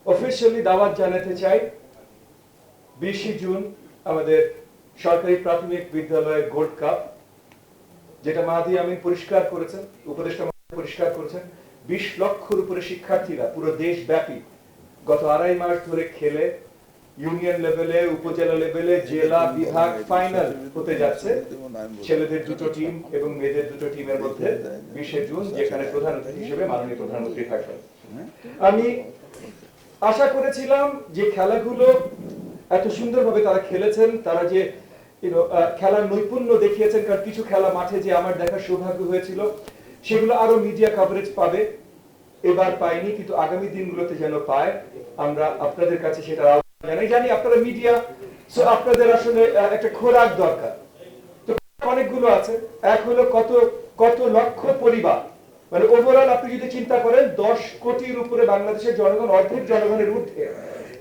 Officially দাওয়াত জানাতে চাই 20 জুন আমাদের সরকারি প্রাথমিক বিদ্যালয় গোল্ড কাপ, যেটা মাহাদি আমিন পরিষ্কার করেছেন, উপদেষ্টা পরিষ্কার করেছেন। 20 লক্ষের উপরে শিক্ষার্থীরা পুরো দেশব্যাপী গত 2.5 মাস ধরে খেলে ইউনিয়ন লেভেলে, উপজেলা লেভেলে, জেলা, বিভাগ ফাইনাল হতে যাচ্ছে ছেলেদের দুটো টিম এবং মেয়েদের দুটো টিমের মধ্যে 20 জুন, যেখানে প্রধান অতিথি হিসেবে মাননীয় প্রধানমন্ত্রী থাকবেন। আমি আশা করেছিলাম যে খেলাগুলো এত সুন্দরভাবে তারা খেলেছেন, তারা যে খেলার নৈপুণ্য দেখিয়েছেন, কারণ কিছু খেলা মাঠে যে আমার দেখার সৌভাগ্য হয়েছিল সেগুলো আরো মিডিয়া কভারেজ পাবে, এবার পাইনি, কিন্তু আগামী দিনগুলোতে যেন পায়। আমরা আপনাদের কাছে সেটা জানি আপনারা মিডিয়া, সো আপনাদের আসলে একটা খোরাক দরকার। তো অনেকগুলো আছে, এক হলো কত কত লক্ষ পরিবার, মানে ওভারঅল আপনি যদি চিন্তা করেন 10 কোটির উপরে বাংলাদেশের জনগণ, অর্ধেক জনগণের ঊর্ধ্বে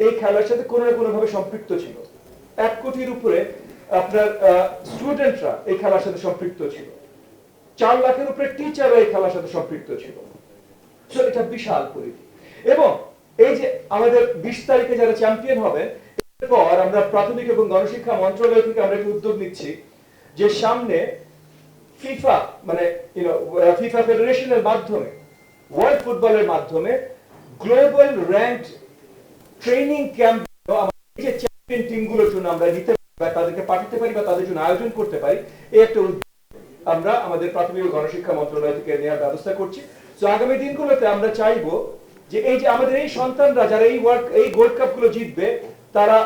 এই খেলার সাথে কোনো না কোনো ভাবে সম্পৃক্ত ছিল। 1 কোটির উপরে আপনার স্টুডেন্টরা এই খেলার সাথে সম্পৃক্ত ছিল, 4 লাখের উপরে টিচাররা এই খেলার সাথে সম্পৃক্ত ছিল। সো এটা বিশাল পরিধি। এবং এই যে আমাদের 20 তারিখে যারা চ্যাম্পিয়ন হবে, এরপর আমরা প্রাথমিক এবং গণশিক্ষা মন্ত্রণালয় থেকে আমরা একটা উদ্যোগ নিচ্ছি যে সামনে ফিফা, মানে ফিফা ফেডারেশনের মাধ্যমে, ওয়ার্ল্ড ফুটবলের মাধ্যমে গ্লোবাল র্যাঙ্কড ট্রেনিং ক্যাম্প আমাদের যে চ্যাম্পিয়ন টিমগুলোর জন্য আমরা নিতে পারি, তাদেরকে পাঠাতে পারি বা তাদের জন্য আয়োজন করতে পারি, এই একটা আমরা আমাদের প্রাথমিক ও গণশিক্ষা মন্ত্রণালয় থেকে নেওয়ার ব্যবস্থা করছি। তো আগামী দিনগুলোতে আমরা চাইবো যে এই যে আমাদের এই সন্তানরা যারা এই গোল্ড কাপ গুলো জিতবে, তারা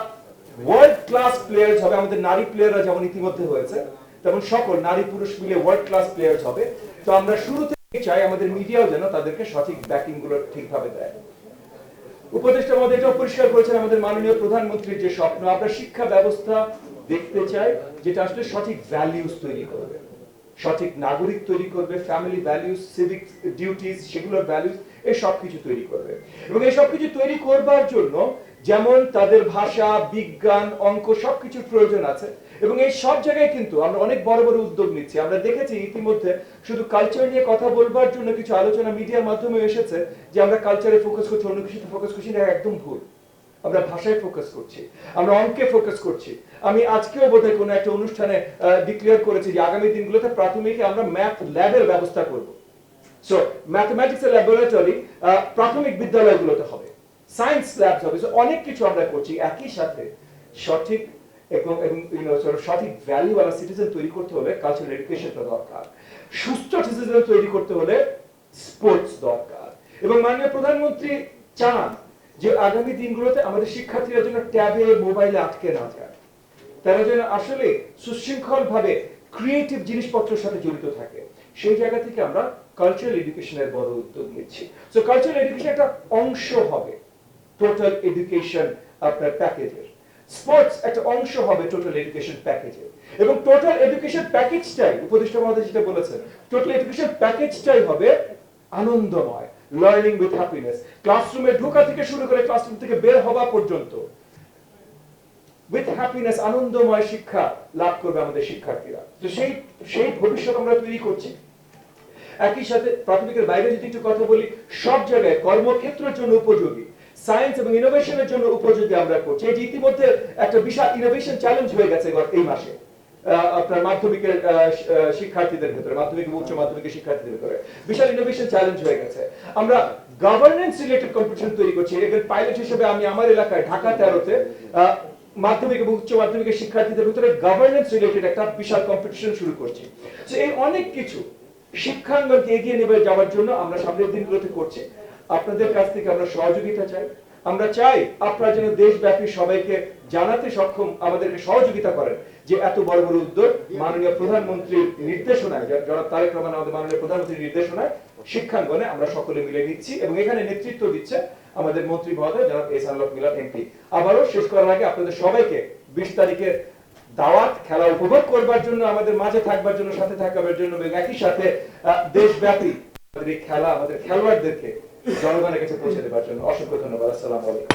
ওয়ার্ল্ড ক্লাস প্লেয়ার্স হবে। আমাদের নারী প্লেয়াররা যেমন ইতিমধ্যে হয়েছে, তেমন সকল নারী পুরুষ মিলে ওয়ার্ল্ড ক্লাস প্লেয়ার্স হবে। তো আমরা শুরু থেকে চাই আমাদের মিডিয়াও যেন তাদেরকে সঠিক ব্যাকিং গুলো ঠিকভাবে দেয়। উপদেষ্টা মহোদয় এটাও পরিষ্কার করেছেন আমাদের মাননীয় প্রধানমন্ত্রীর যে স্বপ্ন, আমরা শিক্ষা ব্যবস্থা দেখতে চাই যেটা আসলে সঠিক ভ্যালিউস তৈরি করবে, সঠিক নাগরিক তৈরি করবে, ফ্যামিলি ভ্যালিউস, সিভিক ডিউটিস, সেগুলোর ভ্যালিউস, এই সব কিছু তৈরি করবে। এবং এই সব কিছু তৈরি করবার জন্য যেমন তাদের ভাষা, বিজ্ঞান, অঙ্ক সবকিছুর প্রয়োজন আছে। এবং এই সব জায়গায় কিন্তু আমরা অনেক বড় বড় উদ্যোগ নিচ্ছি। আমরা দেখেছি ইতিমধ্যে শুধু কালচার নিয়ে কথা বলবার জন্য কিছু আলোচনা মিডিয়ার মাধ্যমে এসেছে যে আমরা কালচারে ফোকাস করছি, অন্য কিছুতে ফোকাস করছি, না, একদম ভুল। আমরা ভাষায় ফোকাস করছি, আমরা অঙ্কে ফোকাস করছি। আমি আজকেও বোধহয় কোনো একটা অনুষ্ঠানে ডিক্লেয়ার করেছি যে আগামী দিনগুলোতে প্রাথমিকে আমরা ম্যাথ ল্যাবের ব্যবস্থা করব। সো ম্যাথমেটিক্স এর ল্যাবরেটরি প্রাথমিক বিদ্যালয়গুলোতে হবে, সায়েন্স ল্যাবস হবে। সো অনেক কিছু আমরা করছি। একই সাথে সঠিক এবং সঠিক ভ্যালুওয়ালা সিটিজেন তৈরি করতে হলে কালচারাল এডুকেশনটা দরকার। সুস্থ সিটিজেন তৈরি করতে হলে স্পোর্টস দরকার। এবং মাননীয় প্রধানমন্ত্রী চান যে আগামী দিনগুলোতে আমাদের শিক্ষার্থীরা যেন ট্যাবে, মোবাইলে আটকে না যায়, তারা যেন আসলে সুশৃঙ্খল ভাবে ক্রিয়েটিভ জিনিসপত্রের সাথে জড়িত থাকে। সেই জায়গা থেকে আমরা কালচারাল এডুকেশনের বড় উদ্যোগ নিচ্ছি। সো কালচারাল এডুকেশন একটা অংশ হবে টোটাল এডুকেশন আপনার প্যাকেজের। স্পোর্টস একটা অংশ হবে টোটাল এডুকেশন প্যাকেজের। এবং টোটাল এডুকেশন প্যাকেজটাই, উপদেষ্টা মহোদয় যেটা বলেছেন, টোটাল এডুকেশন প্যাকেজটাই হবে আনন্দময়, লার্নিং উইথ হ্যাপিনেস। ক্লাসরুমে ঢোকা থেকে শুরু করে ক্লাসরুম থেকে বের হওয়া পর্যন্ত উইথ হ্যাপিনেস, আনন্দময় শিক্ষা লাভ করবে আমাদের শিক্ষার্থীরা। তো সেই ভবিষ্যৎ আমরা তৈরি করছি। একই সাথে প্রাথমিকের বাইরে যদি একটু কথা বলি, সব জায়গায় কর্মক্ষেত্রের জন্য উপযোগী, সায়েন্স এবং ইনোভেশনের জন্য উপযোগী আমরা করছি। এই যে ইতিমধ্যে একটা বিশাল ইনোভেশন চ্যালেঞ্জ হয়ে গেছে এই মাসে আপনার মাধ্যমিকের শিক্ষার্থীদের ভিতরে, মাধ্যমিক এবং উচ্চ মাধ্যমিকের শিক্ষার্থীদের ভিতরে বিশাল ইনোভেশন চ্যালেঞ্জ হয়ে গেছে। আমরা গভর্নেন্স রিলেটেড কম্পিটিশন তৈরি করছি। এর পাইলট হিসেবে আমি আমার এলাকায় ঢাকা 13-তে মাধ্যমিক এবং উচ্চ মাধ্যমিকের শিক্ষার্থীদের ভিতরে গভর্নেন্স রিলেটেড একটা বিশাল কম্পিটিশন শুরু করছি। তো এই অনেক কিছু শিক্ষাঙ্গনকে এগিয়ে নিয়ে যাওয়ার জন্য আমরা সামনের দিনগুলোতে করছি। আপনাদের কাছ থেকে আমরা সহযোগিতা চাই। আমরা চাই আপনারা যেন দেশব্যাপী সবাইকে জানাতে সক্ষম, আমাদেরকে সহযোগিতা করেন যে এত বড় বড় উদ্যোগ মাননীয় প্রধানমন্ত্রীর নির্দেশনায়, জনাব তারেক রহমান আমাদের মাননীয় প্রধানমন্ত্রীর নির্দেশনায় শিক্ষাঙ্গনে আমরা সকলে মিলে নিচ্ছি। এবং এখানে নেতৃত্ব দিচ্ছে আমাদের মন্ত্রী মহোদয় জনাব এহসানুল হক মিলন এমপি। আবারও শেষ করার আগে আপনাদের সবাইকে 20 তারিখের দাওয়াত, খেলা উপভোগ করবার জন্য, আমাদের মাঝে থাকবার জন্য, সাথে থাকবার জন্য, এবং একই সাথে দেশব্যাপী আমাদের এই খেলা, আমাদের খেলোয়াড়দেরকে জনগণের কাছে পৌঁছে দেওয়ার জন্য অসংখ্য ধন্যবাদ। আসসালামু আলাইকুম।